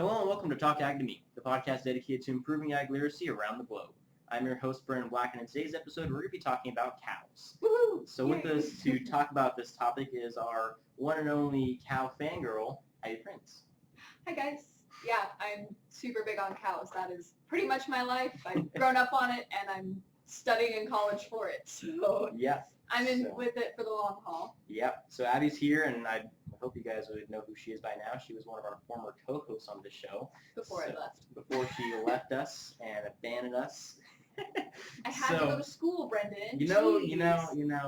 Hello and welcome to Talk Ag to Me, the podcast dedicated to improving ag literacy around the globe. I'm your host, Brandon Black, and in today's episode, we're going to be talking about cows. Woohoo! So with us to talk about this topic is our one and only cow fangirl, Abbi Prins. Hi guys. Yeah, I'm super big on cows. That is pretty much my life. I've grown up on it, and I'm studying in college for it. So Yep. I'm in with it for the long haul. Yep. So Abby's here, and I hope you guys would know who she is by now. She was one of our former co-hosts on this show. Before I left. Before she left us and abandoned us. I had to go to school, Brendan. You know,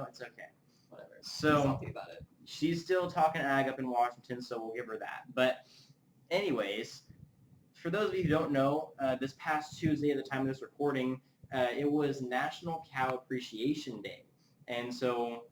it's okay. Whatever. So I'm salty about it. She's still talking ag up in Washington, so we'll give her that. But anyways, for those of you who don't know, this past Tuesday at the time of this recording, it was National Cow Appreciation Day. And so,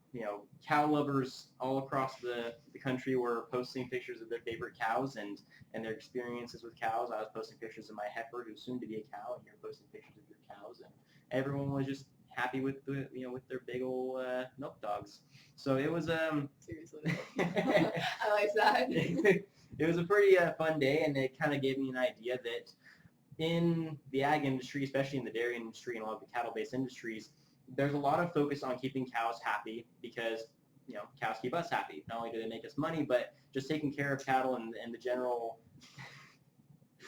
cow lovers all across the country were posting pictures of their favorite cows and their experiences with cows. I was posting pictures of my heifer, who's soon to be a cow, and you're posting pictures of your cows. And everyone was just happy with with their big old milk dogs. So it was Seriously. I like that. It was a pretty fun day, and it kind of gave me an idea that in the ag industry, especially in the dairy industry and a lot of the cattle-based industries, there's a lot of focus on keeping cows happy because cows keep us happy. Not only do they make us money, but just taking care of cattle and the general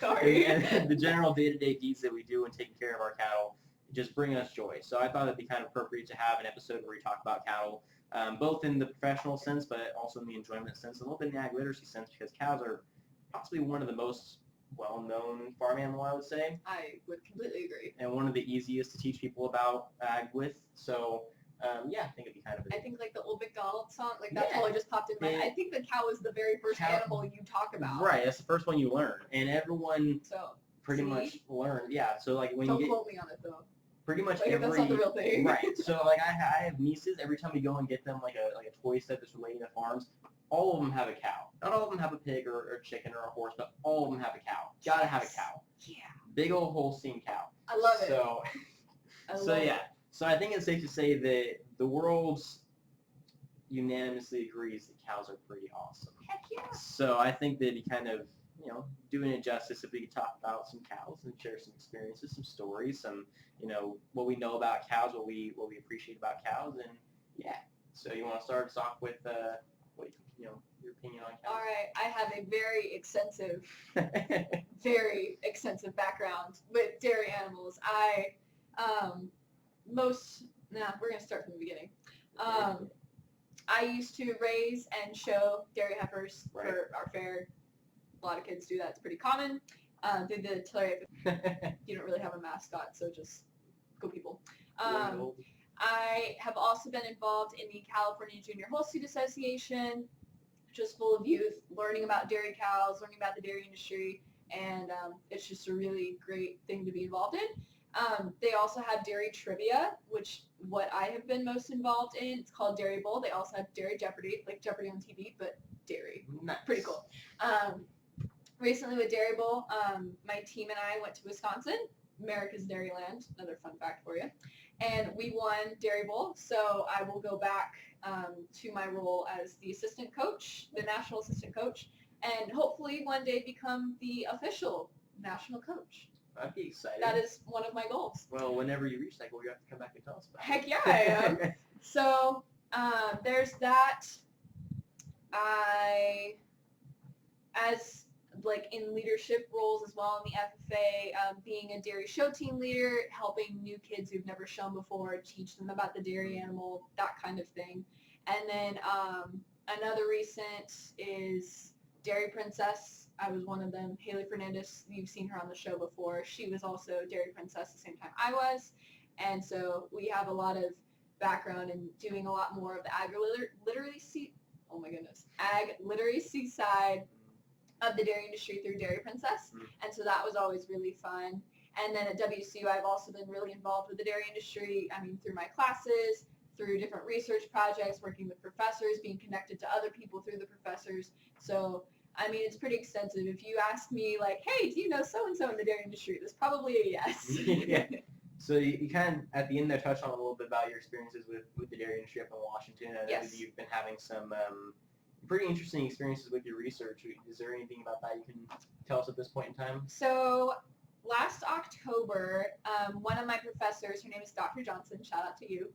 and the general day-to-day deeds that we do and taking care of our cattle just bring us joy. So I thought it'd be kind of appropriate to have an episode where we talk about cattle, both in the professional sense, but also in the enjoyment sense, a little bit in the ag literacy sense, because cows are possibly one of the most well-known farm animal, I would say. I would completely agree. And one of the easiest to teach people about ag with. So, I think it'd be kind of I think like the old McDonald's song, like that totally just popped in my head. I think the cow is the very first animal you talk about. Right, that's the first one you learn. And everyone pretty much learned. Yeah, so like when Don't you get... quote me on it though. Pretty much like every... That's not the real thing. Right, so like I have nieces, every time we go and get them like a toy set that's related to farms, all of them have a cow. Not all of them have a pig or a chicken or a horse, but all of them have a cow. Gotta have a cow. Yeah. Big old Holstein cow. I love it. So, So I think it's safe to say that the world unanimously agrees that cows are pretty awesome. Heck yeah. So I think that it kind of, doing it justice if we could talk about some cows and share some experiences, some stories, some, what we know about cows, what we appreciate about cows, and yeah. So you want to start us off with your opinion on cows? All right, I have a very extensive background with dairy animals. We're going to start from the beginning. I used to raise and show dairy heifers for our fair. A lot of kids do that. It's pretty common. Did the Tulare. You don't really have a mascot, so just go people. I have also been involved in the California Junior Holstein Association, just full of youth, learning about dairy cows, learning about the dairy industry, and it's just a really great thing to be involved in. They also have dairy trivia, which what I have been most involved in. It's called Dairy Bowl. They also have Dairy Jeopardy, like Jeopardy on TV, but dairy. Nice. Pretty cool. Recently with Dairy Bowl, my team and I went to Wisconsin, America's Dairyland, another fun fact for you, and we won Dairy Bowl. So I will go back to my role as the assistant coach, the national assistant coach, and hopefully one day become the official national coach. That'd be exciting. That is one of my goals. Well, whenever you reach that goal, you have to come back and tell us about it. Heck yeah, I am. So there's that. As in leadership roles as well in the FFA, being a dairy show team leader, helping new kids who've never shown before, teach them about the dairy animal, that kind of thing. And then another recent is Dairy Princess. I was one of them. Haley Fernandez, you've seen her on the show before. She was also Dairy Princess the same time I was. And so we have a lot of background in doing a lot more of the ag literacy side of the dairy industry through Dairy Princess. And so that was always really fun. And then at WSU, I've also been really involved with the dairy industry, through my classes, through different research projects, working with professors, being connected to other people through the professors. So, it's pretty extensive. If you ask me, hey, do you know so-and-so in the dairy industry? That's probably a yes. Yeah. So you kind of, at the end there, touched on a little bit about your experiences with the dairy industry up in Washington. I know that you've been having some pretty interesting experiences with your research. Is there anything about that you can tell us at this point in time? So last October, one of my professors, her name is Dr. Johnson, shout out to you.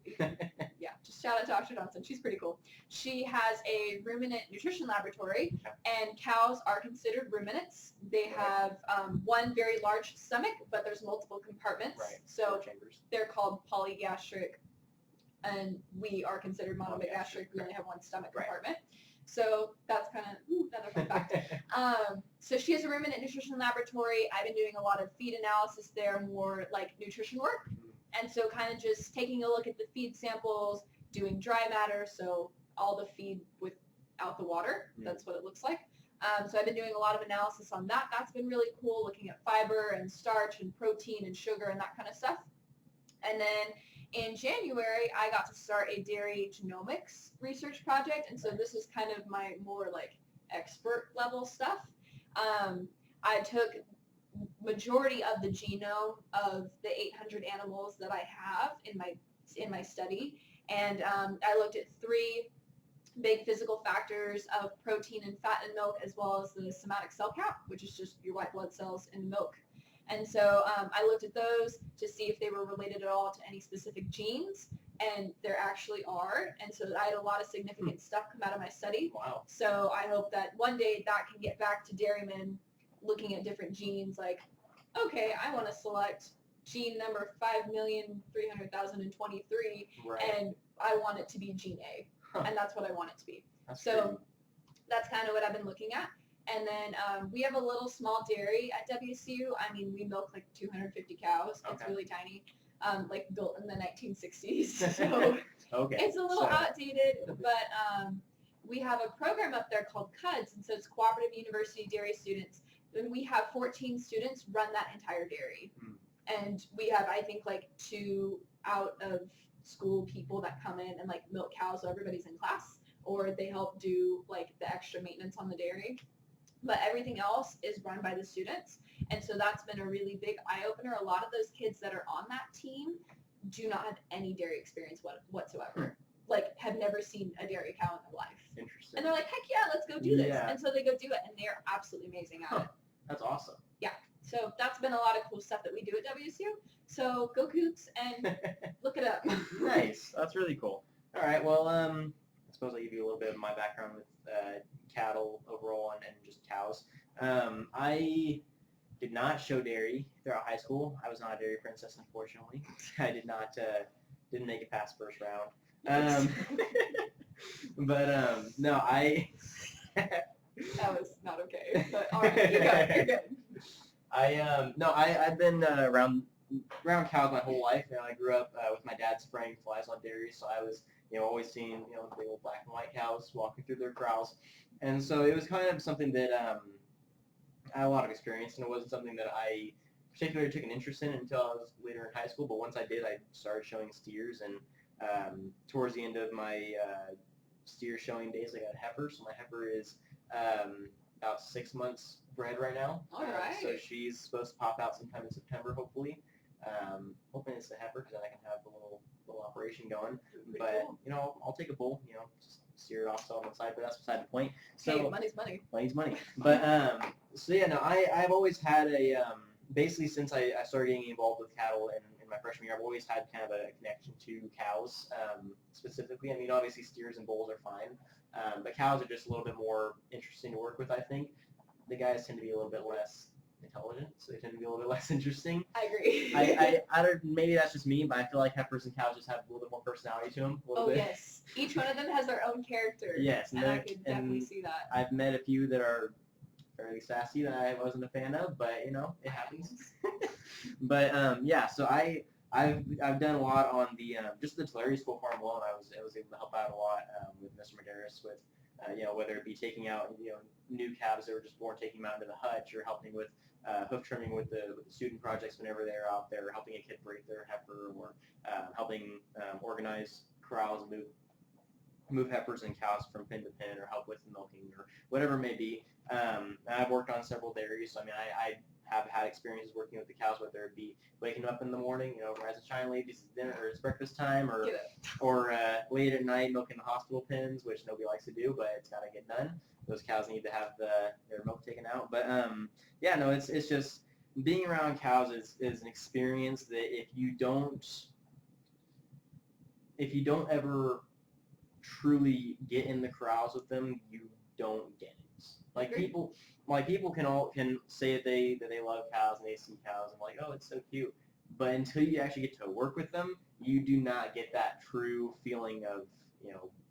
Yeah, just shout out to Dr. Johnson. She's pretty cool. She has a ruminant nutrition laboratory, and cows are considered ruminants. They have one very large stomach, but there's multiple compartments. Right. So they're called polygastric, and we are considered monogastric. We only have one stomach compartment. So that's kind of another fun fact. So she has a ruminant nutrition laboratory. I've been doing a lot of feed analysis there, more like nutrition work. And so kind of just taking a look at the feed samples, doing dry matter, so all the feed without the water. That's what it looks like. So I've been doing a lot of analysis on that. That's been really cool, looking at fiber and starch and protein and sugar and that kind of stuff. And then in January, I got to start a dairy genomics research project, and so this is kind of my more like expert level stuff. I took majority of the genome of the 800 animals that I have in my study, and I looked at 3 big physical factors of protein and fat in milk, as well as the somatic cell count, which is just your white blood cells in milk. And so I looked at those to see if they were related at all to any specific genes, and there actually are. And so I had a lot of significant stuff come out of my study. Wow. So I hope that one day that can get back to dairymen looking at different genes, like, okay, I want to select gene number 5,300,023, and I want it to be gene A, and that's what I want it to be. That's kind of what I've been looking at. And then we have a little small dairy at WSU. I mean, we milk like 250 cows. It's really tiny, like built in the 1960s. So it's a little outdated, but we have a program up there called CUDS, and so it's Cooperative University Dairy Students. And we have 14 students run that entire dairy. And we have, I think, like 2 out of school people that come in and like milk cows, so everybody's in class, or they help do like the extra maintenance on the dairy. But everything else is run by the students. And so that's been a really big eye-opener. A lot of those kids that are on that team do not have any dairy experience whatsoever. Like, have never seen a dairy cow in their life. Interesting. And they're like, heck yeah, let's go do this. And so they go do it, and they're absolutely amazing at it. That's awesome. Yeah. So that's been a lot of cool stuff that we do at WSU. So go Coots and look it up. Nice. That's really cool. All right. Well, I suppose I'll give you a little bit of my background with cattle overall and just cows. I did not show dairy throughout high school. I was not a dairy princess, unfortunately. I didn't make it past first round. But no, I. That was not okay. But all right, you're good. I've been around cows my whole life. I grew up with my dad spraying flies on dairy, so I was always seeing the big old black and white cows walking through their corrals, and so it was kind of something that I had a lot of experience, and it wasn't something that I particularly took an interest in until I was later in high school. But once I did, I started showing steers, and towards the end of my steer showing days, I got a heifer. So my heifer is about 6 months bred right now. All right. So she's supposed to pop out sometime in September, hopefully. Hoping it's a heifer because then I can have a little operation going. But cool. I'll take a bull. Just steer it off on the side, but that's beside the point. So hey, money's money. Money's money. But so yeah, no, I've always had a basically since I started getting involved with cattle in my freshman year, I've always had kind of a connection to cows specifically. I mean, obviously steers and bulls are fine, but cows are just a little bit more interesting to work with. I think the guys tend to be a little bit less intelligent, so they tend to be a little bit less interesting. I agree. I don't, maybe that's just me, but I feel like heifers and cows just have a little bit more personality to them. Oh, yes. Each one of them has their own character. Yes. And I can definitely see that. I've met a few that are fairly sassy that I wasn't a fan of, but, it happens. But, yeah, so I've done a lot on the, just the Tulare School Farm alone. I was able to help out a lot with Mr. Medeiros with, whether it be taking out, new calves that were just born, taking them out into the hutch, or helping with hoof trimming with the student projects whenever they're out there, helping a kid break their heifer, or helping organize corrals and move move heifers and cows from pen to pen or help with the milking or whatever it may be. I've worked on several dairies, so I mean, I have had experiences working with the cows, whether it be waking up in the morning, rise and shine, ladies, it's dinner or it's breakfast time, or late at night milking the hospital pens, which nobody likes to do, but it's got to get done. Those cows need to have their milk taken out. But yeah, no, it's just being around cows is an experience that if you don't ever truly get in the corrals with them, you don't get it. Like people can say that they love cows and they see cows and like, oh, it's so cute. But until you actually get to work with them, you do not get that true feeling of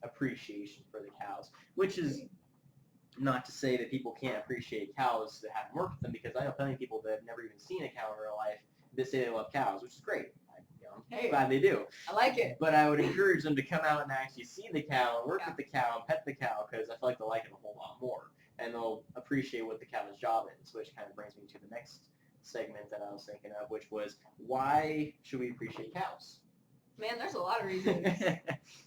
appreciation for the cows. Which is not to say that people can't appreciate cows that haven't worked with them, because I know plenty of people that have never even seen a cow in real life that say they love cows, which is great. I'm glad they do. I like it. But I would encourage them to come out and actually see the cow and work with the cow and pet the cow, because I feel like they'll like it a whole lot more. And they'll appreciate what the cow's job is, which kind of brings me to the next segment that I was thinking of, which was, why should we appreciate cows? Man, there's a lot of reasons.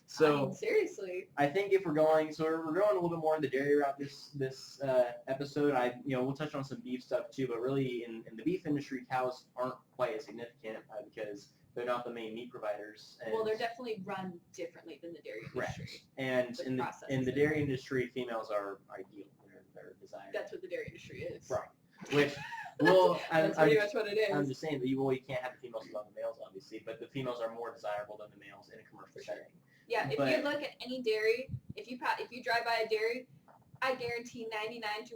So, I mean, seriously. I think if we're going a little bit more in the dairy route this episode. We'll touch on some beef stuff too, but really in the beef industry, cows aren't quite as significant because they're not the main meat providers. Well, they're definitely run differently than the dairy industry. And in the dairy industry, females are ideal. They're desired. That's what the dairy industry is. Right. Which, well, that's pretty much what it is. I'm just saying that you can't have the females above the males, obviously, but the females are more desirable than the males in a commercial setting. Yeah, if you look at any dairy, if you drive by a dairy, I guarantee 99 to 100%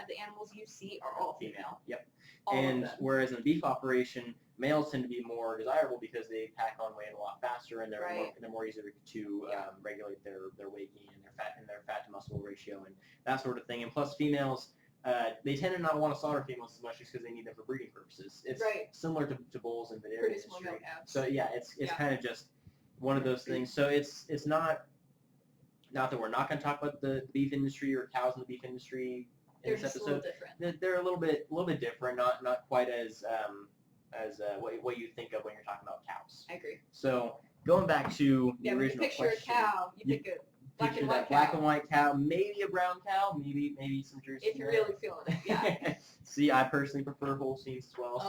of the animals you see are all female. Yep. And whereas in a beef operation, males tend to be more desirable because they pack on weight a lot faster, and they're more easy to regulate their weight gain and their fat to muscle ratio and that sort of thing. And plus, females, they tend to not want to slaughter females as much just because they need them for breeding purposes. It's similar to bulls in the dairy industry. So yeah, it's kind of just one of those things. So it's not that we're not going to talk about the beef industry or cows in the beef industry in this episode. A little different. They're a little bit different, not quite as what you think of when you're talking about cows. I agree. So going back to the original picture question, a cow, you pick a black and white black and white cow, maybe a brown cow, maybe some Jersey. If you're really feeling it, yeah. See, I personally prefer Holsteins as well, so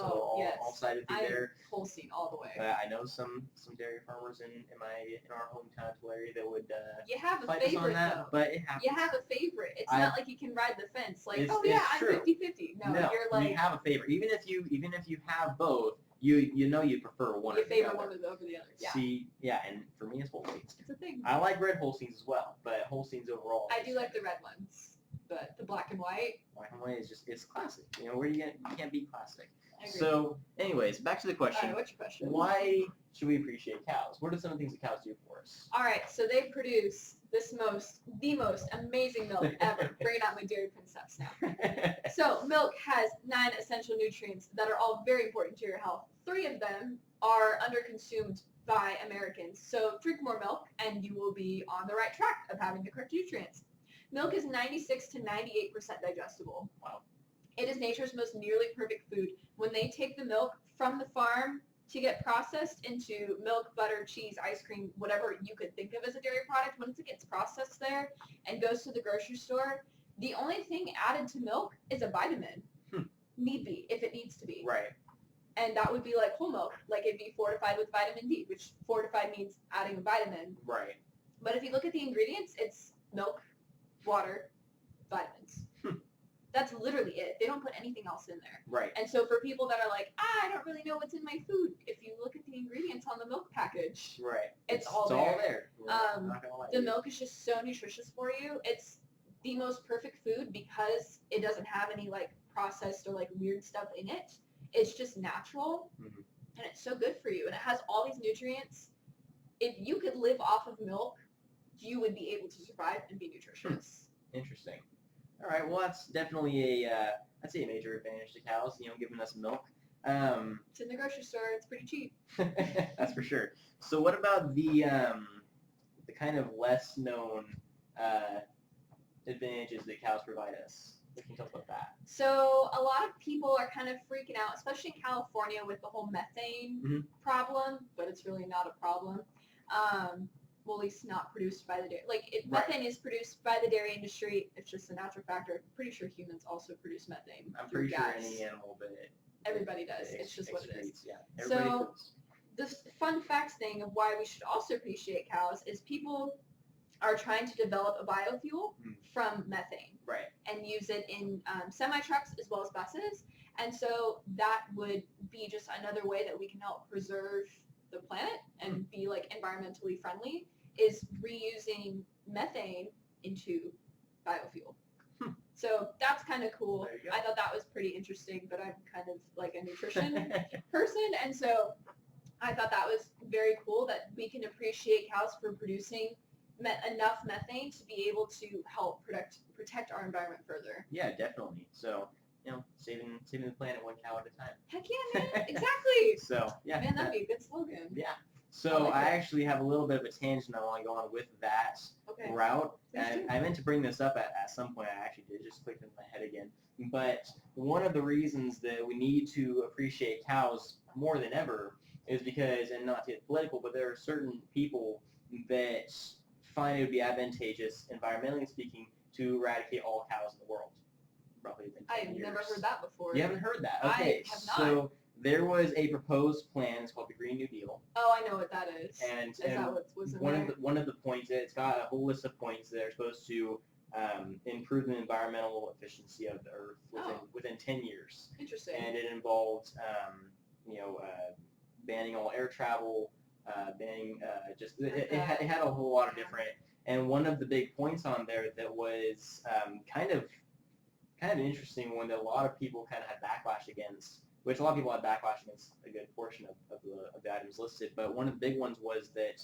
all sided through there. Holstein all the way. I know some dairy farmers in our hometown area that would you have a fight favorite, us on that, though. but it happens. You have a favorite. It's not like you can ride the fence. Like, I'm true. 50-50. No, you're like, you have a favorite. Even if you have both, you prefer one. You favor one over the other. Yeah. See, and for me, it's Holsteins. It's a thing. I like red Holsteins as well, but Holsteins overall. I do like the red ones, but the black and white. Black and white is it's classic. Where you can't beat classic. So, anyways, back to the question. All right, what's your question? Why should we appreciate cows? What are some of the things that cows do for us? All right, so they produce the most amazing milk ever. Bring out my dairy princess now. So milk has 9 essential nutrients that are all very important to your health. 3 of them are underconsumed by Americans. So drink more milk and you will be on the right track of having the correct nutrients. Milk is 96 to 98% digestible. Wow. It is nature's most nearly perfect food. When they take the milk from the farm to get processed into milk, butter, cheese, ice cream, whatever you could think of as a dairy product, once it gets processed there and goes to the grocery store, the only thing added to milk is a vitamin. Need be, if it needs to be. Right. And that would be like whole milk. Like it'd be fortified with vitamin D, which fortified means adding a vitamin. Right. But if you look at the ingredients, it's milk, water, vitamins. That's literally it. They don't put anything else in there. Right. And so for people that are like, I don't really know what's in my food, if you look at the ingredients on the milk package, it's all there. The milk is just so nutritious for you. It's the most perfect food because it doesn't have any like processed or like weird stuff in it. It's just natural, and it's so good for you. And it has all these nutrients. If you could live off of milk, you would be able to survive and be nutritious. Interesting. All right, well, that's definitely I'd say a major advantage to cows, giving us milk. It's in the grocery store. It's pretty cheap. That's for sure. So what about the kind of less known advantages that cows provide us? What can you talk about that? So a lot of people are kind of freaking out, especially in California with the whole methane problem, but it's really not a problem. well, at least not produced by the dairy. Like, Right. methane is produced by the dairy industry. It's just a natural factor. I'm pretty sure humans also produce methane I'm through pretty sure gas. any animal that Everybody does. It's just what it is. excretes, yeah. Everybody So, poops. the fun facts thing of why we should also appreciate cows is people are trying to develop a biofuel from methane Right. and use it in semi-trucks as well as buses. And so that would be just another way that we can help preserve the planet and be like environmentally friendly, is reusing methane into biofuel. So that's kind of cool. There you go. I thought that was pretty interesting, but I'm kind of like a nutrition person, and so I thought that was very cool that we can appreciate cows for producing enough methane to be able to help protect our environment further. Yeah, definitely. So, saving the planet one cow at a time. Heck yeah, man! Exactly. So, yeah. Man, that'd be a good slogan. Yeah. So I like it. actually have a little bit of a tangent I want to go on with that Okay. route. Please And do. I meant to bring this up at some point. I actually did. It just clicked in my head again. But one of the reasons that we need to appreciate cows more than ever is because, and not to get political, but there are certain people that find it would be advantageous, environmentally speaking, to eradicate all cows in the world. Roughly within 10 I've years. never heard that before. You haven't heard that? I Okay, have not. so there was a proposed plan. It's called the Green New Deal. Oh, I know what that is. And Is that what was in one there? of the points, it's got a whole list of points that are supposed to improve the environmental efficiency of the Earth within 10 years. Interesting. And it involved banning all air travel, banning it had a whole lot of different. And one of the big points on there that was kind of an interesting one that a lot of people kind of had backlash against, which a lot of people had backlash against a good portion of the items listed. But one of the big ones was that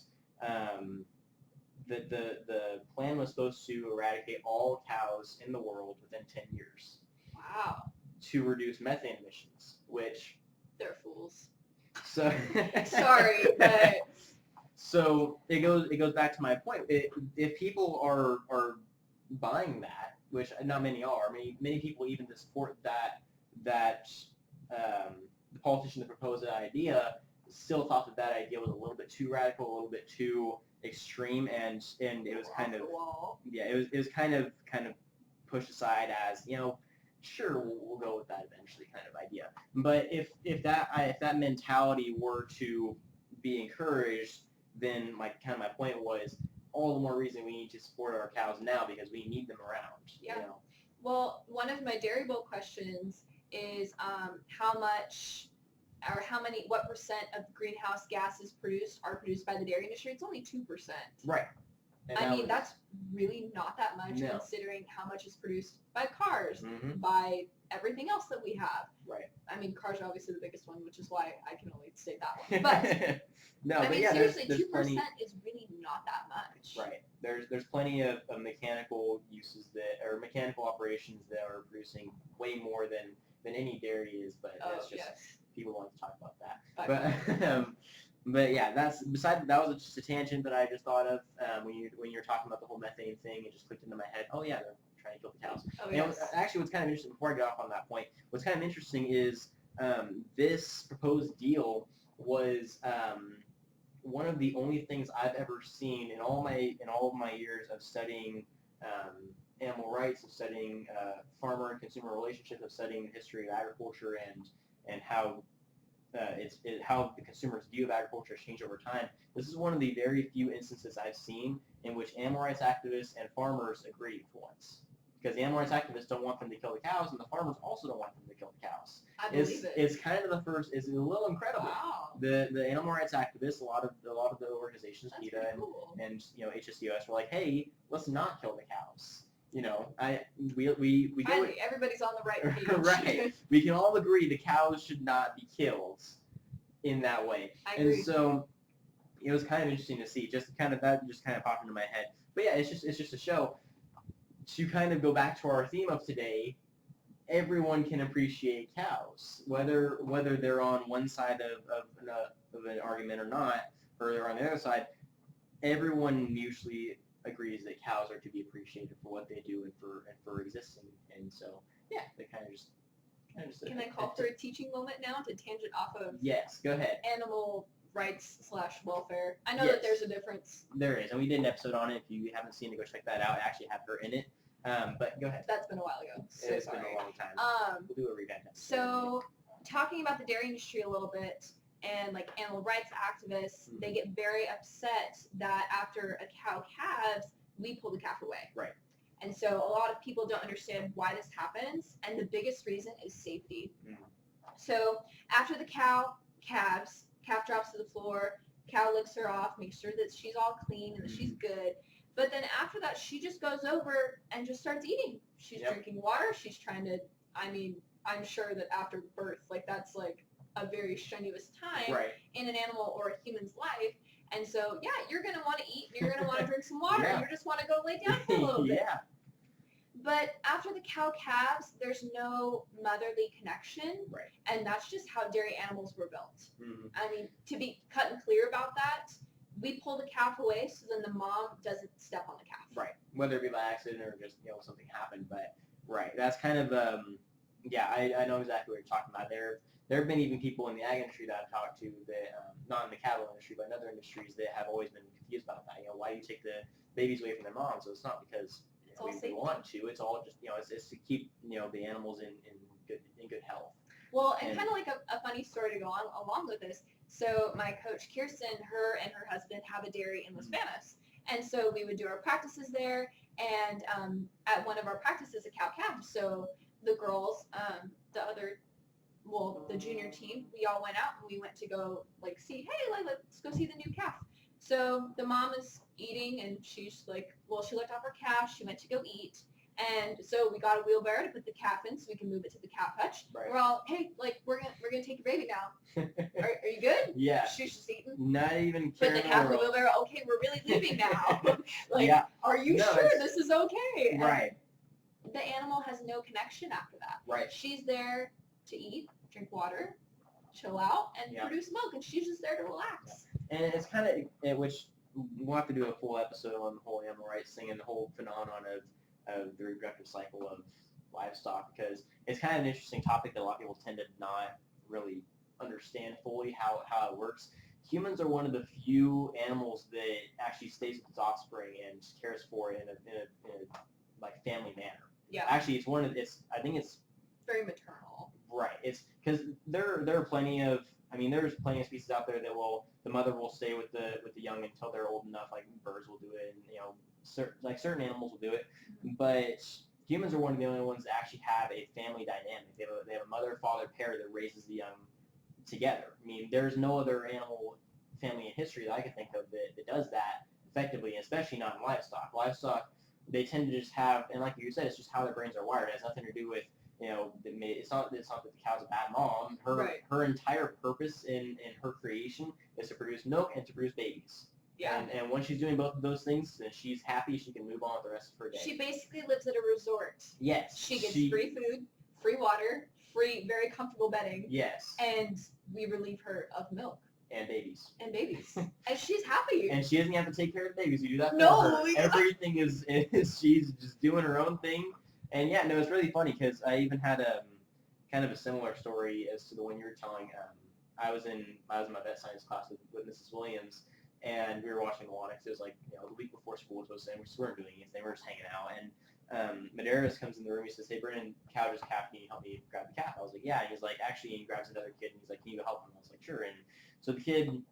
the plan was supposed to eradicate all cows in the world within 10 years. Wow. To reduce methane emissions, which... They're fools. So Sorry, but... So it goes back to my point. If people are buying that, which not many are, many people even to support that the politician that proposed that idea still thought that idea was a little bit too radical, a little bit too extreme, and it was kind of it was kind of pushed aside as, sure, we'll go with that eventually kind of idea. But if that mentality were to be encouraged, then my point was all the more reason we need to support our cows now because we need them around. Yeah. Well, one of my Dairy Bowl questions is what percent of greenhouse gases are produced by the dairy industry? It's only 2%. Right. And that's really not that much considering how much is produced by cars, by everything else that we have. Right. Cars are obviously the biggest one, which is why I can only state that one. But seriously, 2% is really not that much. Right. There's plenty of mechanical uses or mechanical operations that are producing way more than any dairy is, but that's just people want to talk about that. But yeah, that was just a tangent that I just thought of when you're talking about the whole methane thing. It just clicked into my head. Oh yeah, they're trying to kill the cows. Oh, yes. Actually, what's kind of interesting, before I get off on that point, what's kind of interesting is this proposed deal was one of the only things I've ever seen in all of my years of studying animal rights, of studying farmer and consumer relationships, of studying the history of agriculture and how how the consumer's view of agriculture has changed over time. This is one of the very few instances I've seen in which animal rights activists and farmers agree for once. Because the animal rights activists don't want them to kill the cows, and the farmers also don't want them to kill the cows. I believe it. It's kind of the first. It's a little incredible. Wow. The animal rights activists, a lot of the organizations, That's PETA cool. and HSUS, were like, hey, let's not kill the cows. We Finally, everybody's on the right page. Right. We can all agree the cows should not be killed in that way. I agree. And so it was kind of interesting to see. That just popped into my head. But yeah, it's just a show to kind of go back to our theme of today. Everyone can appreciate cows, whether they're on one side of an argument or not, or they're on the other side. Everyone usually agrees that cows are to be appreciated for what they do and for existing. And so yeah, they kind of just Can I call for a teaching moment now to tangent off of yes, go ahead. animal rights/welfare. I know Yes. that there's a difference. There is, and we did an episode on it. If you haven't seen it, go check that out. I actually have her in it. But go ahead. That's been a while ago. So It's sorry. been a long time. We'll do a revamp episode. So talking about the dairy industry a little bit and like animal rights activists, they get very upset that after a cow calves, we pull the calf away. Right. And so a lot of people don't understand why this happens, and the biggest reason is safety. So after the cow calves, calf drops to the floor, cow licks her off, makes sure that she's all clean and that she's good. But then after that, she just goes over and just starts eating. She's drinking water. She's trying to, I'm sure that after birth, like that's like a very strenuous time in an animal or a human's life. And so, yeah, you're going to want to eat, and you're going to want to drink some water, and you just want to go lay down for a little bit. But after the cow calves, there's no motherly connection, and that's just how dairy animals were built. I mean, to be cut and clear about that, we pull the calf away so then the mom doesn't step on the calf. Right, whether it be by accident or just, something happened. But, that's kind of, I know exactly what you're talking about. There have been even people in the ag industry that I've talked to that, not in the cattle industry, but in other industries that have always been confused about that. Why do you take the babies away from their moms? So it's not because we want to. It's all just, it's to keep, the animals in good health. Well, and kind of like a funny story to go on along with this. So my coach Kirsten, her and her husband have a dairy in Los Banos. And so we would do our practices there. And at one of our practices, a cow calved. So the girls, the junior team, we all went out and we went to go see, hey, let's go see the new calf. So the mom is eating and she's like, she looked off her calf. She went to go eat. And so we got a wheelbarrow to put the calf in so we can move it to the calf hutch. We're all, hey, we're gonna take your baby now. Are you good? Yeah. She's just eating. Not even caring. Put the calf in the wheelbarrow. Okay, we're really leaving now. Are you sure this is okay? Right. And the animal has no connection after that. Right. She's there to eat, drink water, chill out, and produce milk, and she's just there to relax. And it's kind of, which we'll have to do a full episode on the whole animal rights thing and the whole phenomenon of the reproductive cycle of livestock, because it's kind of an interesting topic that a lot of people tend to not really understand fully how it works. Humans are one of the few animals that actually stays with its offspring and cares for it in a family manner. Yeah. Actually, I think it's very maternal. Right. It's because there are plenty of, there's plenty of species out there that the mother will stay with the young until they're old enough. Like birds will do it, and certain animals will do it. But humans are one of the only ones that actually have a family dynamic. They have a mother-father pair that raises the young together. There's no other animal family in history that I can think of that does that effectively, especially not in livestock. Livestock, they tend to just have, and like you said, it's just how their brains are wired. It has nothing to do with, it's not that the cow's a bad mom. Her entire purpose in her creation is to produce milk and to produce babies. Yeah. And once she's doing both of those things, then she's happy. She can move on with the rest of her day. She basically lives at a resort. Yes. She gets free food, free water, free, very comfortable bedding. Yes. And we relieve her of milk. And babies. And she's happy. And she doesn't have to take care of the babies. You do that for her. Everything is she's just doing her own thing. And it's really funny because I even had kind of a similar story as to the one you were telling. I was in my vet science class with Mrs. Williams, and we were watching Wanix. It was the week before school was supposed to end. We just weren't doing anything. We were just hanging out. And Medeiros comes in the room. He says, "Hey, Brennan, cow just calf. Can you help me grab the calf?" I was like, "Yeah." And he's like, "Actually," and he grabs another kid, and he's like, "Can you help him?" I was like, "Sure." And so the kid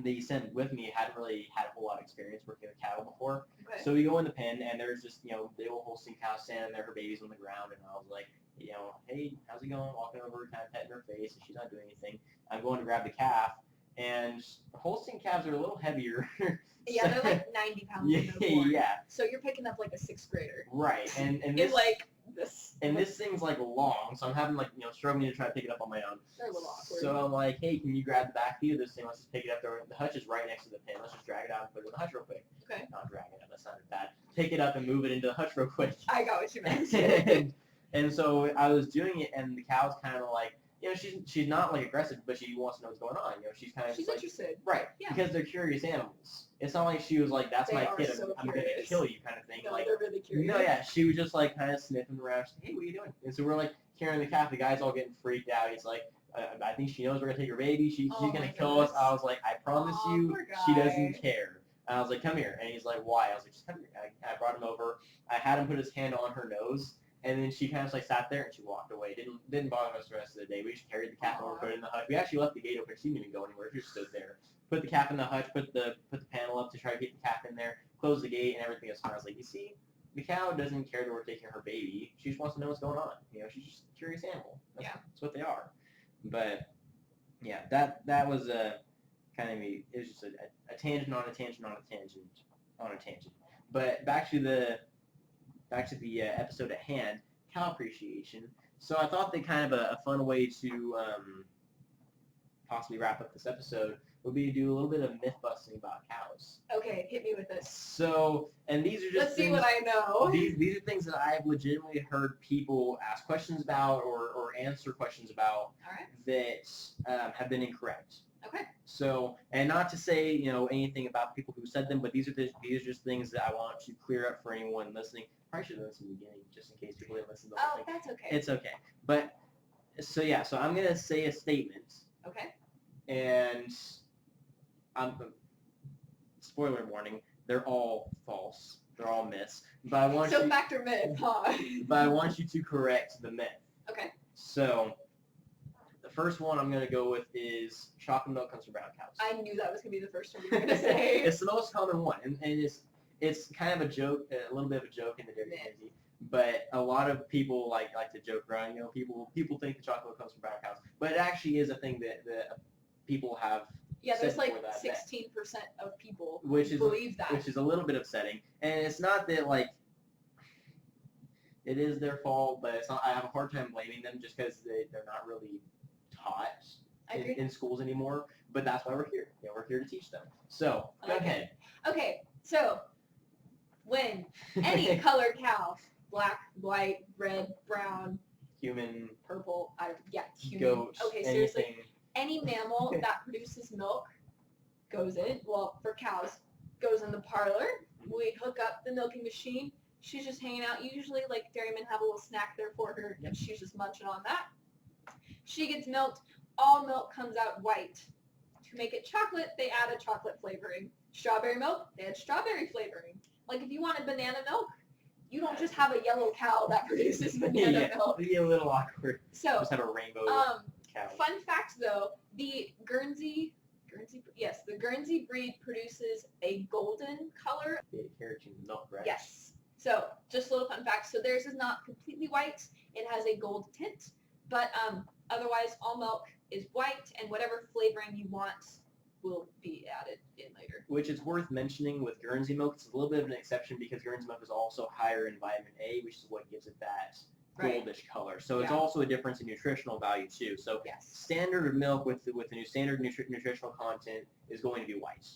that he sent with me hadn't really had a whole lot of experience working with cattle before. Okay. So we go in the pen, and there's just, the old Holstein cow standing there, her baby's on the ground, and I was like, "Hey, how's it going?" Walking over, kind of petting her face, and she's not doing anything. I'm going to grab the calf, and Holstein calves are a little heavier. Yeah, they're like 90 pounds. Yeah. So you're picking up like a 6th grader. Right, and this, this. And this thing's long, so I'm having struggling to try to pick it up on my own. They're a little awkward. So I'm like, "Hey, can you grab the back view of this thing? Let's just pick it up there. The hutch is right next to the pen. Let's just drag it out and put it in the hutch real quick." Okay. Not drag it out. That sounded bad. Pick it up and move it into the hutch real quick. I got what you meant. and so I was doing it, and the cow's kind of she's not aggressive, but she wants to know what's going on. She's kind of interested. Right. Yeah. Because they're curious animals. It's not like she was like, "That's my kid. So I'm gonna kill you," kind of thing. No, they're really curious. No, yeah. She was just kind of sniffing around. She's like, "Hey, what are you doing?" And so we're carrying the calf. The guy's all getting freaked out. He's like, I think she knows we're gonna take her baby. She's Oh gonna my kill us. goodness. I was like, I promise Aw, you, poor she guy. doesn't care. And I was like, come here. And he's like, why? I was like, just come here. I brought him over. I had him put his hand on her nose, and then she kind of just like sat there and she walked away. Didn't bother us the rest of the day. We just carried the cat over, Aw. put it in the hutch. We actually left the gate open. She didn't even go anywhere. She just stood there. Put the cap in the hutch. Put the panel up to try to get the cap in there. Closed the gate and everything was fine. I was like, you see, the cow doesn't care that we're taking her baby. She just wants to know what's going on. You know, she's just a curious animal. That's what they are. But yeah, that was a kind of it was just a tangent on a tangent on a tangent on a tangent. But back to the episode at hand, cow appreciation. So I thought that kind of a fun way to possibly wrap up this episode would be to do a little bit of myth busting about cows. Okay, hit me with this. So, and these are just Let's see what I know. These are things that I've legitimately heard people ask questions about or answer questions about that have been incorrect. Okay. So, and not to say anything about people who said them, but these are just things that I want to clear up for anyone listening. Probably should have listened in the beginning, just in case people didn't listen to the whole thing. That's okay. It's okay. But so I'm gonna say a statement. Okay. And spoiler warning, they're all false. They're all myths. But I want you factor myth, huh? But I want you to correct the myth. Okay. So the first one I'm going to go with is chocolate milk comes from brown cows. I knew that was going to be the first one you were going to say. It's the most common one, and it's kind of a joke, a little bit of a joke in the dairy community. But a lot of people like to joke around. People think the chocolate comes from brown cows, but it actually is a thing that people have. Yeah, there's like 16% of people who believe that. Which is a little bit upsetting. And it's not that, it is their fault, but it's not. I have a hard time blaming them just because they're not really taught in schools anymore. But that's why we're here. We're here to teach them. So, go ahead. Okay, so when any colored cow, black, white, red, brown, human, purple, human. Goat, okay, seriously. Any mammal that produces milk goes in, for cows, goes in the parlor. We hook up the milking machine. She's just hanging out. Usually, dairymen have a little snack there for her, and she's just munching on that. She gets milked. All milk comes out white. To make it chocolate, they add a chocolate flavoring. Strawberry milk, they add strawberry flavoring. If you wanted banana milk, you don't just have a yellow cow that produces banana milk. It'd be a little awkward. So, just have a rainbow. Fun fact though, the Guernsey breed produces a golden color. Carotene milk, right? Yes. So just a little fun fact. So theirs is not completely white. It has a gold tint, but otherwise all milk is white, and whatever flavoring you want will be added in later. Which is worth mentioning with Guernsey milk. It's a little bit of an exception because Guernsey milk is also higher in vitamin A, which is what gives it that goldish color. So it's also a difference in nutritional value too. So standard milk with the new standard nutritional content is going to be white.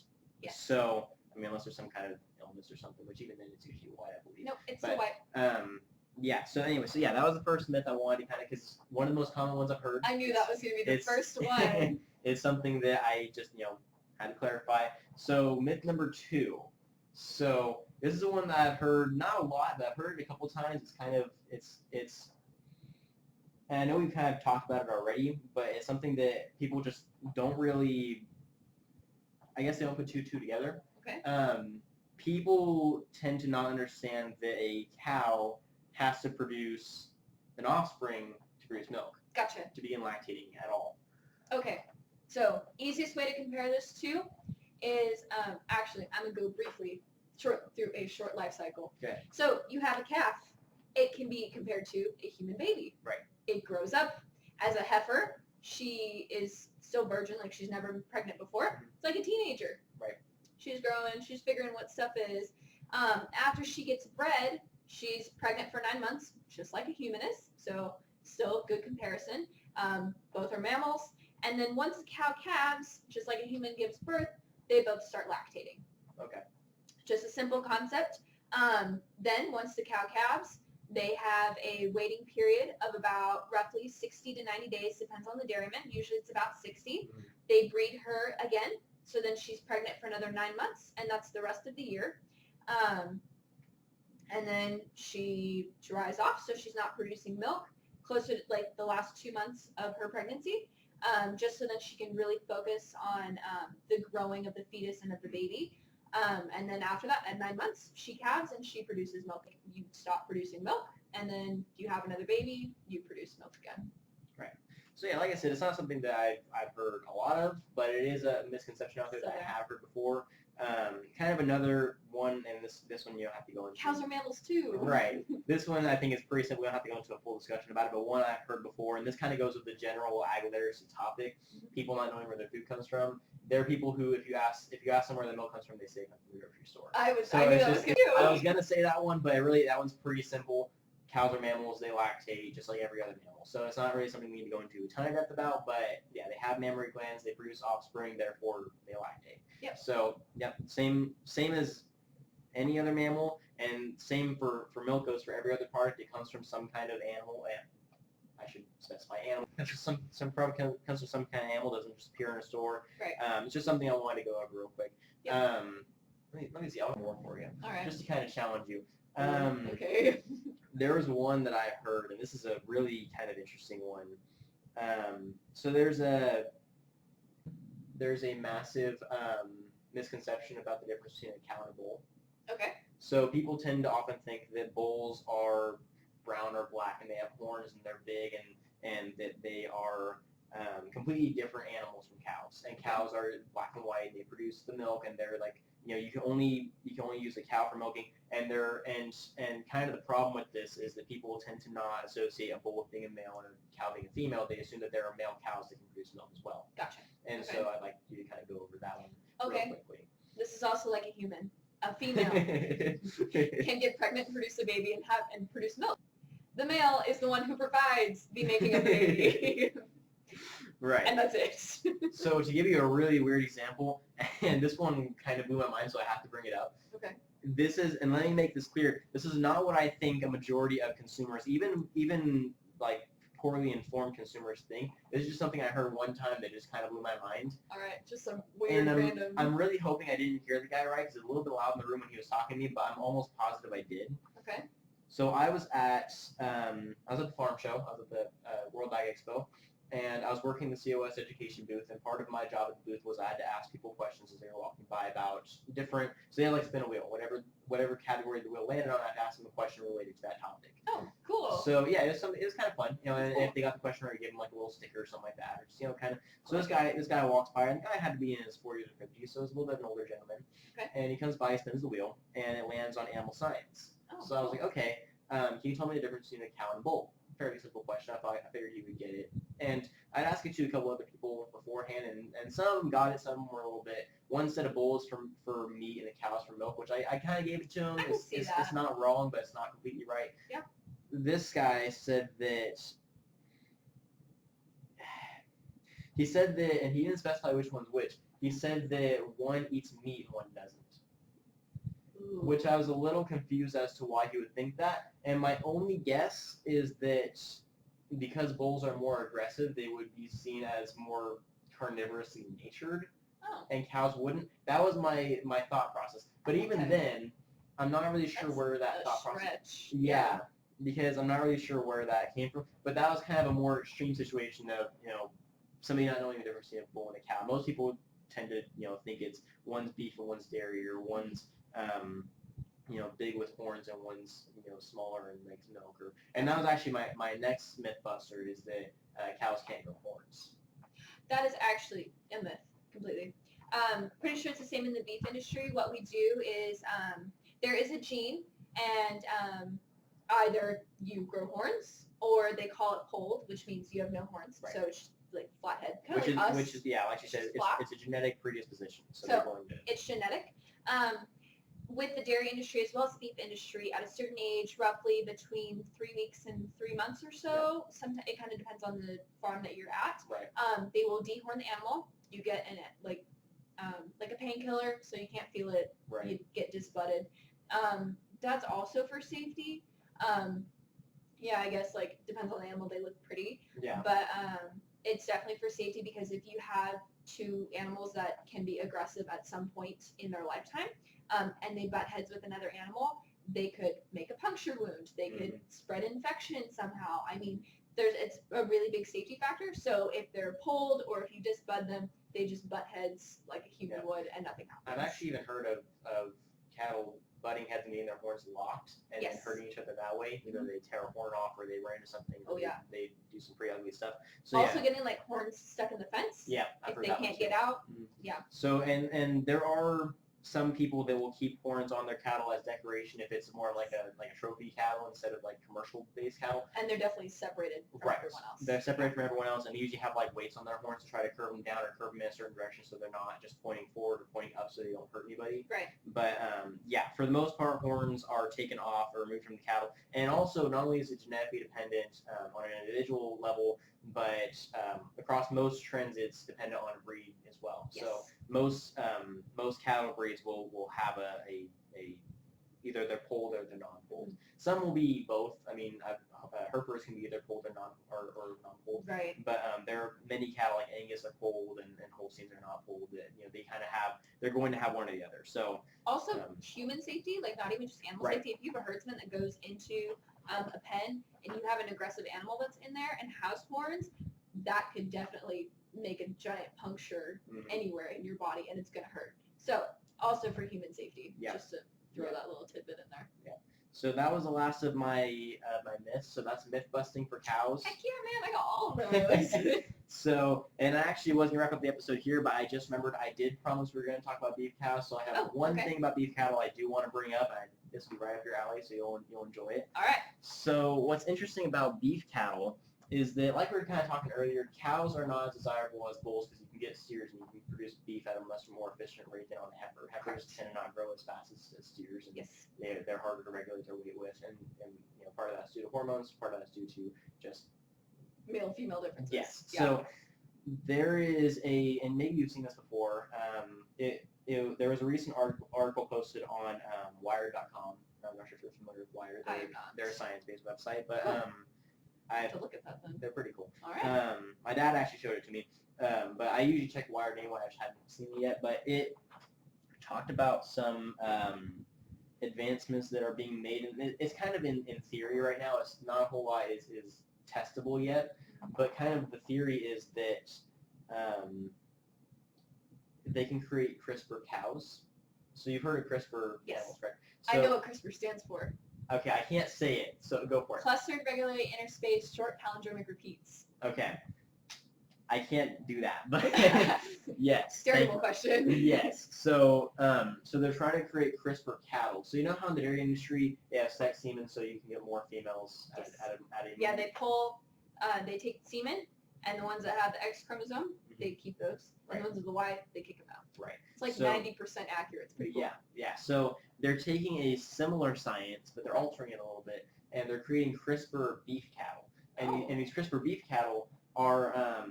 Yes. So unless there's some kind of illness or something, which even then it's usually white, I believe. Nope, it's still white. So anyway, that was the first myth I wanted to because one of the most common ones I've heard. I knew that was going to be the first one. It's something that I just had to clarify. So myth number 2. So this is the one that I've heard, not a lot, but I've heard it a couple times. It's and I know we've kind of talked about it already, but it's something that people just don't really, I guess they don't put two together. Okay. People tend to not understand that a cow has to produce an offspring to produce milk. Gotcha. To begin lactating at all. Okay. So easiest way to compare this to is, actually, I'm going to go briefly through a short life cycle. Okay. So you have a calf. It can be compared to a human baby. Right. It grows up as a heifer. She is still virgin, she's never been pregnant before. Mm-hmm. It's like a teenager. Right. She's growing. She's figuring what stuff is. After she gets bred, she's pregnant for 9 months, just like a human is. So still good comparison. Both are mammals. And then once the cow calves, just like a human gives birth, they both start lactating. Okay. Just a simple concept. Then once the cow calves, they have a waiting period of about roughly 60 to 90 days, depends on the dairyman. Usually it's about 60. Mm-hmm. They breed her again, so then she's pregnant for another 9 months, and that's the rest of the year. And then she dries off, so she's not producing milk closer to the last 2 months of her pregnancy. just so that she can really focus on the growing of the fetus and of the baby. And then after that, at 9 months, she calves and she produces milk. You stop producing milk, and then you have another baby, you produce milk again. Right. So yeah, like I said, it's not something that I've heard a lot of, but it is a misconception out there that I have heard before. Kind of another one, and this one you don't have to go into. Cows are mammals too. Right. This one I think is pretty simple. We don't have to go into a full discussion about it, but one I've heard before, and this kind of goes with the general ag literacy topic, people not knowing where their food comes from. There are people who, if you ask them where the milk comes from, they say it comes from the grocery store. I was going to say that one, but really that one's pretty simple. Cows are mammals, they lactate just like every other mammal. So it's not really something we need to go into a ton of depth about, but yeah, they have mammary glands, they produce offspring, therefore they lactate. Yep. So, yep, same as any other mammal, and same for milk goes for every other product. It comes from some kind of animal, and I should specify animal. Some product comes from some kind of animal, doesn't just appear in a store. Right. It's just something I wanted to go over real quick. Yep. Let me see, I'll have more for you. All right. Just to kind of challenge you. Okay. There was one that I heard, and this is a really kind of interesting one. So there's a massive misconception about the difference between a cow and a bull. Okay. So people tend to often think that bulls are brown or black, and they have horns, and they're big, and that they are completely different animals from cows. And cows are black and white. They produce the milk, and they're like, you can only use a cow for milking, and kind of the problem with this is that people tend to not associate a bull with being a male and a cow being a female. They assume that there are male cows that can produce milk as well. Gotcha. And so I'd like you to kind of go over that one real quickly. This is also like a human. A female can get pregnant and produce a baby and produce milk. The male is the one who provides the making of the baby. Right. And that's it. So to give you a really weird example, and this one kind of blew my mind, so I have to bring it up. Okay. This is, and let me make this clear, this is not what I think a majority of consumers, even like poorly informed consumers think. This is just something I heard one time that just kind of blew my mind. All right, just some weird random. I'm really hoping I didn't hear the guy right, because it's a little bit loud in the room when he was talking to me, but I'm almost positive I did. Okay. So I was at the farm show. I was at the World Ag Expo, and I was working the COS education booth, and part of my job at the booth was I had to ask people questions as they were walking by about different, so they had like spin a wheel, whatever category the wheel landed on, I'd ask them a question related to that topic. Oh, cool. So yeah, it was kind of fun, and cool. if they got the question right, I gave them like a little sticker or something like that, or just, kind of, so this guy walks by, and the guy had to be in his 40s or 50s, so he was a little bit of an older gentleman, okay. And he comes by, spins the wheel, and it lands on animal science. Oh, so I was like, okay, can you tell me the difference between a cow and a bull? Fairly simple question. I figured he would get it. And I'd ask it to a couple other people beforehand, and some got it, some were a little bit. One said a bull is for meat and a cow is for milk, which I kind of gave it to him. It's not wrong, but it's not completely right. Yeah. This guy said that, and he didn't specify which one's which. He said that one eats meat and one doesn't. Ooh. Which I was a little confused as to why he would think that. And my only guess is that because bulls are more aggressive, they would be seen as more carnivorously natured, and cows wouldn't. That was my thought process. But even then, I'm not really sure where that thought process. Yeah, because I'm not really sure where that came from. But that was kind of a more extreme situation of somebody not knowing the difference between a bull and a cow. Most people tend to think it's one's beef and one's dairy, or one's big with horns and one's smaller and makes milk. And that was actually my next myth buster, is that cows can't grow horns. That is actually a myth completely. Pretty sure it's the same in the beef industry. What we do is there is a gene, and either you grow horns or they call it polled, which means you have no horns. Right. So it's like flathead, which is like you said, it's a genetic predisposition. So it's genetic. With the dairy industry as well as the beef industry, at a certain age, roughly between 3 weeks and 3 months or so, sometimes it kind of depends on the farm that you're at. Right. They will dehorn the animal. You get like a painkiller, so you can't feel it. Right. You get disbutted. That's also for safety. Yeah, I guess depends on the animal. They look pretty. Yeah. But it's definitely for safety, because if you have two animals that can be aggressive at some point in their lifetime, and they butt heads with another animal, they could make a puncture wound. They could spread infection somehow. I mean, it's a really big safety factor. So if they're polled or if you just bud them, they just butt heads like a human would, and nothing happens. I've actually even heard of cattle butting heads and getting their horns locked and then hurting each other that way. Either they tear a horn off or they run into something. Or they do some pretty ugly stuff. So also getting like horns stuck in the fence. Yeah, if they can't get out. Yeah. So and there are some people that will keep horns on their cattle as decoration if it's more like a trophy cattle instead of like commercial based cattle. And they're definitely separated from everyone else. They're separated from everyone else, and they usually have like weights on their horns to try to curve them down or curve them in a certain direction so they're not just pointing forward or pointing up so they don't hurt anybody. Right. But yeah, for the most part, horns are taken off or removed from the cattle, and also not only is it genetically dependent on an individual level, but across most trends, it's dependent on breed as well. Yes. So most cattle breeds will have a either they're polled or they're non-polled. Some will be both. I mean, Herefords can be either polled or non-polled. Right. But there are many cattle like Angus are polled and Holsteins are not polled. That they kind of they're going to have one or the other. So also human safety, like not even just animal safety. If you have a herdsman that goes into a pen and you have an aggressive animal that's in there and has horns, that could definitely make a giant puncture anywhere in your body, and it's going to hurt. So also for human safety, just to throw that little tidbit in there. Yeah. So that was the last of my my myths. So that's myth busting for cows. Heck yeah, man! I got all of those. So, and I actually was gonna wrap up the episode here, but I just remembered I did promise we were gonna talk about beef cows. So I have one thing about beef cattle I do want to bring up. This will be right up your alley, so you'll enjoy it. All right. So what's interesting about beef cattle is that, like we were kind of talking earlier, cows are not as desirable as bulls because you can get steers and you can produce beef at a much more efficient rate than on a heifer. Heifers tend to not grow as fast as steers, and they're harder to regulate their weight with, and part of that's due to hormones, part of that's due to just male-female differences. Yes. Yeah. So there is and maybe you've seen this before. There was a recent article posted on Wired.com. I'm not sure if you're familiar with Wired. They're a science-based website, but I have to look at that then. They're pretty cool. All right. My dad actually showed it to me, but I usually check Wired anyway. I just hadn't seen it yet, but it talked about some advancements that are being made, and it's kind of in theory right now. It's not a whole lot is testable yet, but kind of the theory is that they can create CRISPR cows. So you've heard of CRISPR animals, right? So, I know what CRISPR stands for. Okay, I can't say it, so go for it. Clustered, regulated, interspaced, short palindromic repeats. Okay. I can't do that, but yes. Terrible question. Yes. So they're trying to create CRISPR cattle. So you know how in the dairy industry they have sex semen, so you can get more females at a Yeah, they take semen, and the ones that have the X chromosome, they keep those. And the ones with the Y, they kick them out. Right. It's like 90% accurate. It's pretty cool. Yeah. So they're taking a similar science, but they're altering it a little bit, and they're creating CRISPR beef cattle. And these CRISPR beef cattle are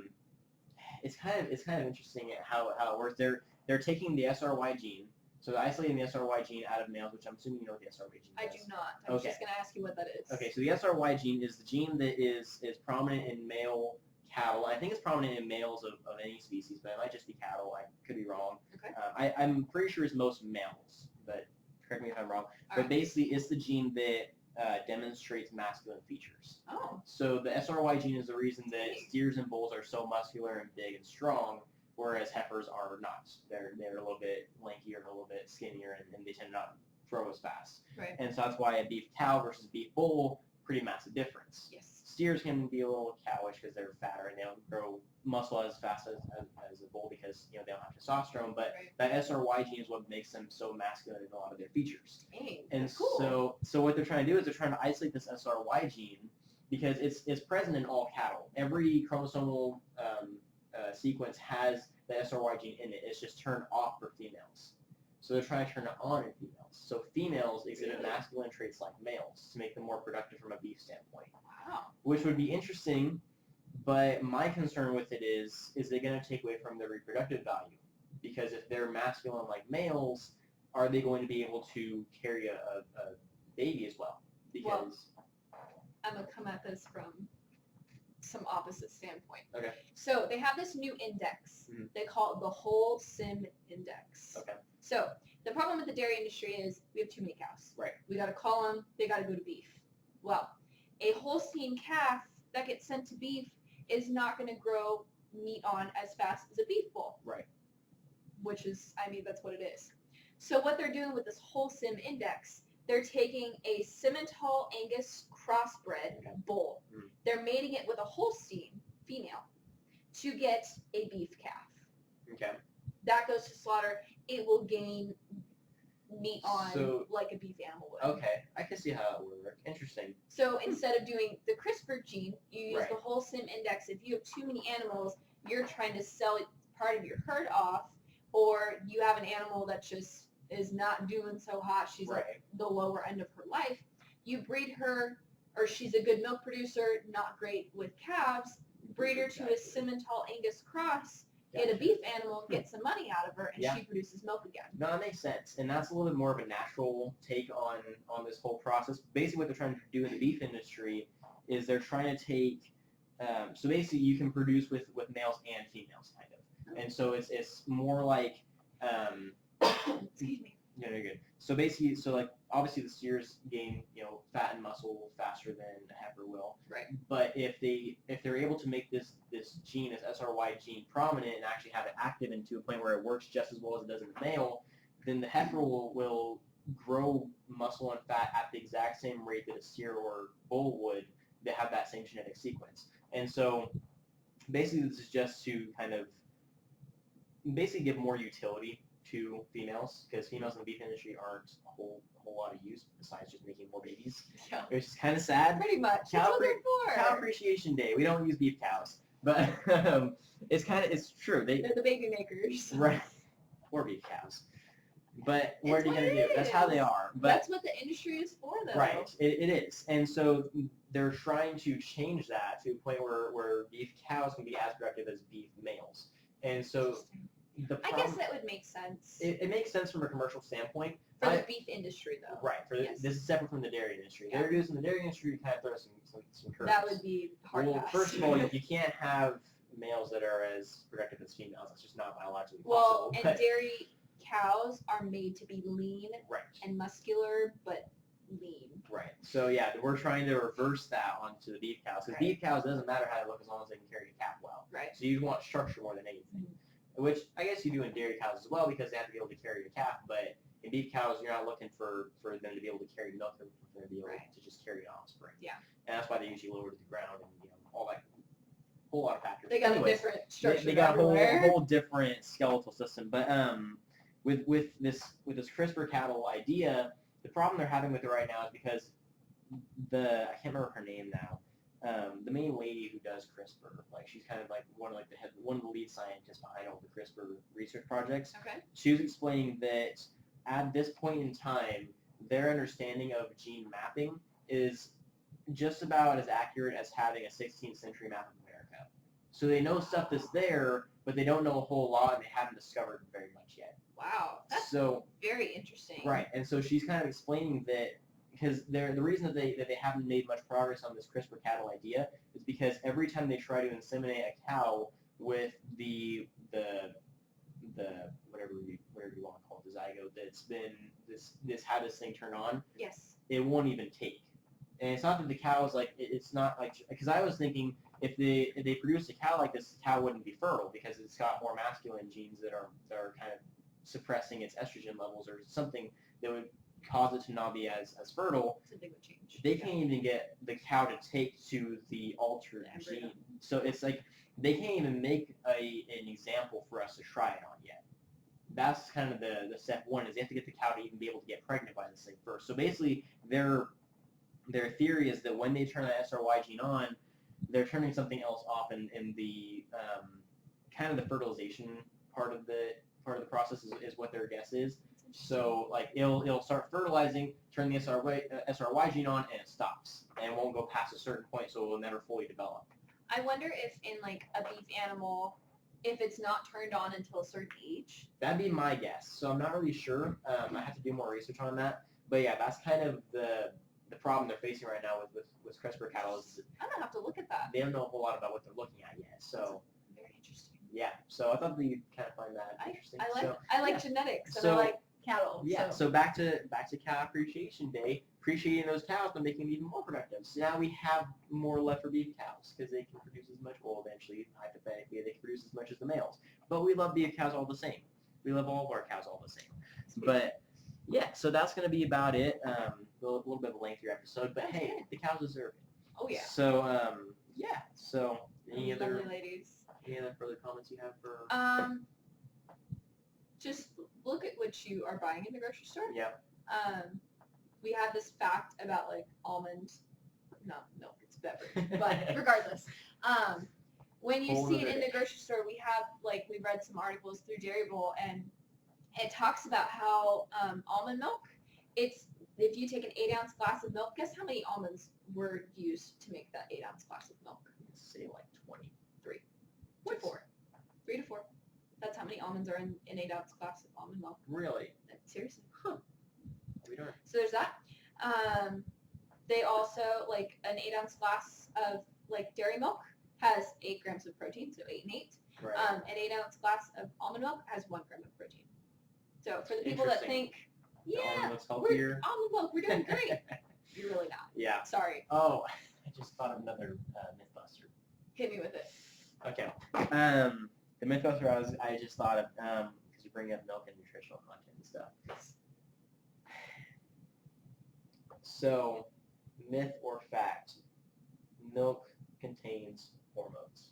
it's kind of interesting how it works. They're taking the SRY gene, so isolating the SRY gene out of males, which I'm assuming you know what the SRY gene is. I do not. I was just going to ask you what that is. Okay, so the SRY gene is the gene that is prominent in male cattle. I think it's prominent in males of any species, but it might just be cattle. I could be wrong. Okay. I'm pretty sure it's most males, but correct me if I'm wrong. But basically, it's the gene that demonstrates masculine features. Oh. So the SRY gene is the reason that steers and bulls are so muscular and big and strong, whereas heifers are not. They're a little bit lankier and a little bit skinnier, and they tend to not grow as fast. Right. And so that's why a beef cow versus beef bull, pretty massive difference. Yes. Steers can be a little cowish because they're fatter and they don't grow muscle as fast as a bull because they don't have testosterone. But that SRY gene is what makes them so masculine in a lot of their features. Dang, and cool. So what they're trying to do is they're trying to isolate this SRY gene because it's present in all cattle. Every chromosomal sequence has the SRY gene in it. It's just turned off for females. So they're trying to turn it on in females. So females exhibit masculine traits like males to make them more productive from a beef standpoint. Wow. Which would be interesting, but my concern with it is they're going to take away from their reproductive value. Because if they're masculine like males, are they going to be able to carry a baby as well? Because I'm going to come at this from some opposite standpoint. Okay. So they have this new index. Mm-hmm. They call it the whole sim index. Okay. So the problem with the dairy industry is we have too many cows. Right. We got to call them. They got to go to beef. Well, a Holstein calf that gets sent to beef is not going to grow meat on as fast as a beef bull. Right. Which is, I mean, that's what it is. So what they're doing with this wholesome index, they're taking a Simmental Angus crossbred bull. Mm. They're mating it with a Holstein female to get a beef calf. Okay. That goes to slaughter. It will gain meat on So- like a beef animal would. Okay, I can see how it would work. Interesting. So instead of doing the CRISPR gene, you use Right. the wholesome index. If you have too many animals, you're trying to sell part of your herd off, or you have an animal that just is not doing so hot. She's Right. at the lower end of her life. You breed her, or she's a good milk producer, not great with calves. Breed her to a Simmental Angus cross, get a Gotcha. beef animal, get some money out of her, and Yeah. she produces milk again. No, that makes sense, and that's a little bit more of a natural take on this whole process. Basically, what they're trying to do in the beef industry is they're trying to take. So basically, you can produce with males and females, kind of, and so it's more like. Excuse me. No, you're good. So basically, like obviously the steers gain fat and muscle faster than a heifer will. Right. But if they're able to make this gene, this SRY gene, prominent and actually have it active into a point where it works just as well as it does in the male, then the heifer will grow muscle and fat at the exact same rate that a steer or bull would that have that same genetic sequence. And so basically this is just to kind of basically give more utility to females, because females in the beef industry aren't a whole lot of use besides just making more babies, Yeah. which is kind of sad. Pretty much. Cow That's what they're for. Cow Appreciation Day. We don't use beef cows, but it's true. They're the baby makers. Right. Or beef cows. But what It's are you what gonna it do? That's how they is. are. But That's what the industry is for, though. right, it is. And so they're trying to change that to a point where beef cows can be as productive as beef males. And so the I problem, guess that would make sense it makes sense from a commercial standpoint. for the beef industry, though. Right. Yes. This is separate from the dairy industry. Yeah. They're using the dairy industry to kind of throw some curves. That would be hard Well, pass. first of all, you can't have males that are as productive as females. That's just not biologically well, possible. and but- dairy cows are made to be lean right. and muscular, but lean. Right. So yeah, we're trying to reverse that onto the beef cows. Because Right. beef cows, doesn't matter how they look as long as they can carry a calf well. Right. So you want structure more than anything. Which I guess you do in dairy cows as well, because they have to be able to carry a calf. But in beef cows, you're not looking for them to be able to carry milk. They're looking for them to be able Right. to just carry an offspring. Yeah. And that's why they usually lower to the ground and all that whole lot of factors. They got Anyways, a different structure. they got a everywhere. whole different skeletal system. But with this CRISPR cattle idea, the problem they're having with it right now is because I can't remember her name now. The main lady who does CRISPR, like she's kind of like one of the lead scientists behind all the CRISPR research projects. Okay. She was explaining that at this point in time, their understanding of gene mapping is just about as accurate as having a 16th century map of America. So they know stuff that's there, but they don't know a whole lot, and they haven't discovered very much yet. Wow. That's So very interesting. right, and so she's kind of explaining that because the reason that they haven't made much progress on this CRISPR cattle idea is because every time they try to inseminate a cow with the whatever you want to call it, the zygote that's been this how this thing turn on, Yes. it won't even take. And it's not that the cow is like it's not like, because I was thinking if they produce a cow like this, the cow wouldn't be fertile because it's got more masculine genes that are kind of suppressing its estrogen levels or something that would cause it to not be as fertile. Something would change. They can't even get the cow to take to the altered The embryo. gene. So it's like they can't even make an example for us to try it on yet. That's kind of the step one, is they have to get the cow to even be able to get pregnant by this thing first. So basically their theory is that when they turn the SRY gene on, they're turning something else off in the kind of the fertilization part of the process is what their guess is. So like it'll start fertilizing, turn the SRY gene on, and it stops, and it won't go past a certain point, so it will never fully develop. I wonder if in like a beef animal, if it's not turned on until a certain age. That'd be my guess. So I'm not really sure. I have to do more research on that. But yeah, that's kind of the problem they're facing right now with CRISPR cattle. Is I'm gonna have to look at that. they don't know a whole lot about what they're looking at yet. So Very interesting. yeah, so I thought that you'd kind of find that interesting. I like genetics, and so I like cattle. Yeah, so back to Cow Appreciation Day, appreciating those cows but making them even more productive. So now we have more left for beef cows because they can produce as much, well, eventually, hypothetically, they can produce as much as the males. But we love beef cows all the same. We love all of our cows all the same. But, yeah, so that's going to be about it. A little bit of a lengthier episode, but hey, the cows deserve it. Oh, yeah. So, yeah, so any other further comments you have for... Just look at what you are buying in the grocery store. Yeah. We have this fact about like almond, not milk, it's beverage, but regardless, when you see it in the grocery store, we read some articles through Dairy Bowl, and it talks about how almond milk, if you take an 8-ounce glass of milk, guess how many almonds were used to make that 8-ounce glass of milk? Say like 23. 3 to 4. That's how many almonds are in an 8-ounce glass of almond milk. Really? Seriously. Huh. We don't. So there's that. They also, like, an 8-ounce glass of, like, dairy milk has 8 grams of protein, so 8 and 8. Right. An 8-ounce glass of almond milk has 1 gram of protein. So for the people that think, almond milk, we're doing great. You're really not. Yeah. Sorry. Oh, I just thought of another Mythbuster. Hit me with it. Okay. The Mythbuster I just thought of, because you bring up milk and nutritional content and stuff. So, myth or fact, milk contains hormones.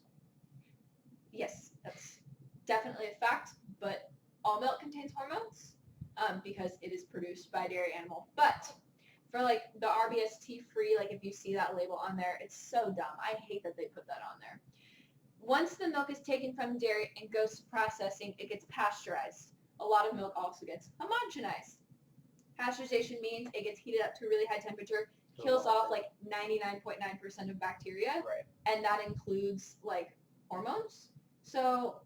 Yes, that's definitely a fact, but all milk contains hormones because it is produced by a dairy animal. But for like the RBST free, like if you see that label on there, it's so dumb. I hate that they put that on there. Once the milk is taken from the dairy and goes to processing, it gets pasteurized. A lot of milk also gets homogenized. Pasteurization means it gets heated up to a really high temperature, kills off like 99.9% of bacteria, and that includes like hormones. So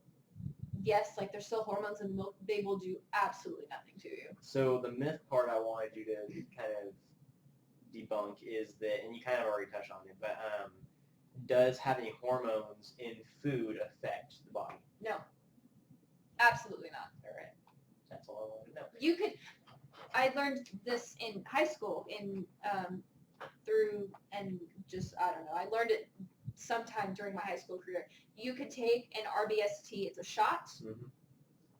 yes, like there's still hormones in milk, they will do absolutely nothing to you. So the myth part I wanted you to kind of debunk is that, and you kind of already touched on it, but does having hormones in food affect the body? No. Absolutely not. All right. That's all I wanted to know. You could, I learned this in high school I learned it sometime during my high school career. You could take an RBST, it's a shot,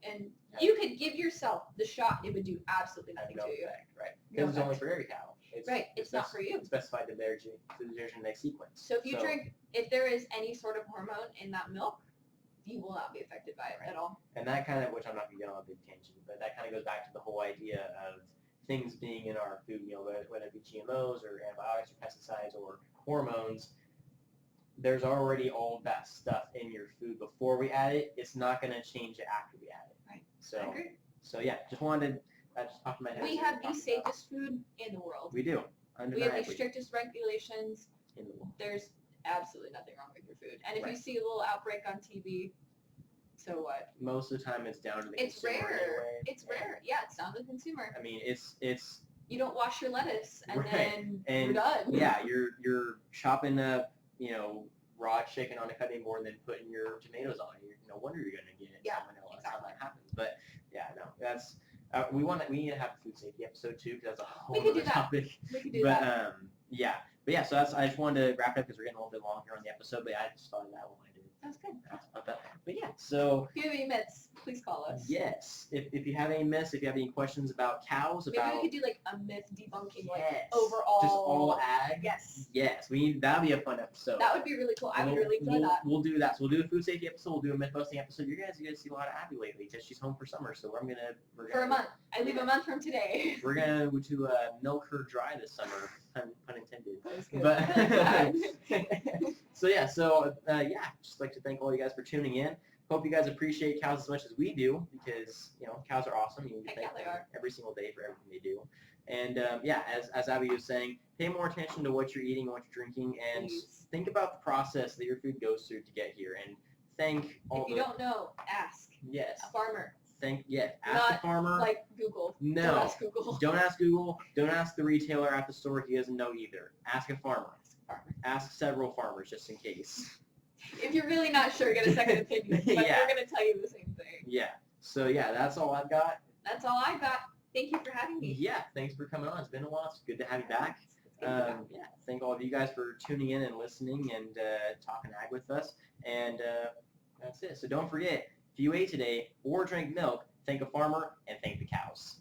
and you could give yourself the shot, it would do absolutely nothing to you. Right. Because it's only for every cow. It's not for you. It's specified to their genetic sequence. So if you drink, if there is any sort of hormone in that milk, you will not be affected by it at all. And that kind of, which I'm not going to get on a big tangent, but that kind of goes back to the whole idea of things being in our food, whether it be GMOs or antibiotics or pesticides or hormones. There's already all that stuff in your food before we add it. It's not going to change it after we add it. Right. So, I agree. So yeah, just wanted, that just popped in my head. We have the safest food in the world. We do. We have the strictest regulations. In the world. There's absolutely nothing wrong with your food. And if you see a little outbreak on TV, so what? Most of the time it's down to the consumer. It's rare. Anyway. It's rare. Yeah, it's down to the consumer. I mean, it's. You don't wash your lettuce and then you're done. Yeah, you're chopping up, raw chicken on a cutting board and then putting your tomatoes on it. No wonder you're gonna get salmonella. That's how that happens. But yeah, no, that's we need to have a food safety episode too because that's a whole other topic. We could do that. But yeah, so I just wanted to wrap it up because we're getting a little bit long here on the episode. But I just thought that one I did. That's good. But yeah, so if you have any myths, please call us. Yes, if you have any myths, if you have any questions about cows, maybe we could do like a myth debunking, like yes, overall, just all ag. Yes, that'd be a fun episode. That would be really cool. I would really enjoy that. We'll do that. So we'll do a food safety episode. We'll do a myth busting episode. You're gonna see a lot of Abby lately because she's home for summer. So we're gonna for a month. I leave a month from today. We're gonna to milk her dry this summer. Pun intended. That was good. But so yeah, just like to thank all you guys for tuning in. Hope you guys appreciate cows as much as we do because cows are awesome. You can thank them every single day for everything they do. And as Abby was saying, pay more attention to what you're eating, what you're drinking, and think about the process that your food goes through to get here. And thank all. If you don't know, ask. Yes. A farmer. Ask the farmer. Like Google. No. Don't ask Google. Don't ask Google. Don't ask the retailer at the store. He doesn't know either. Ask a farmer. Ask several farmers just in case. If you're really not sure, get a second opinion. But they're going to tell you the same thing. Yeah. So yeah, that's all I've got. That's all I got. Thank you for having me. Yeah, thanks for coming on. It's been a while. It's good to have you back. It's good to be back. Yeah, thank all of you guys for tuning in and listening and talking ag with us. And that's it. So don't forget, if you ate today or drank milk, thank a farmer and thank the cows.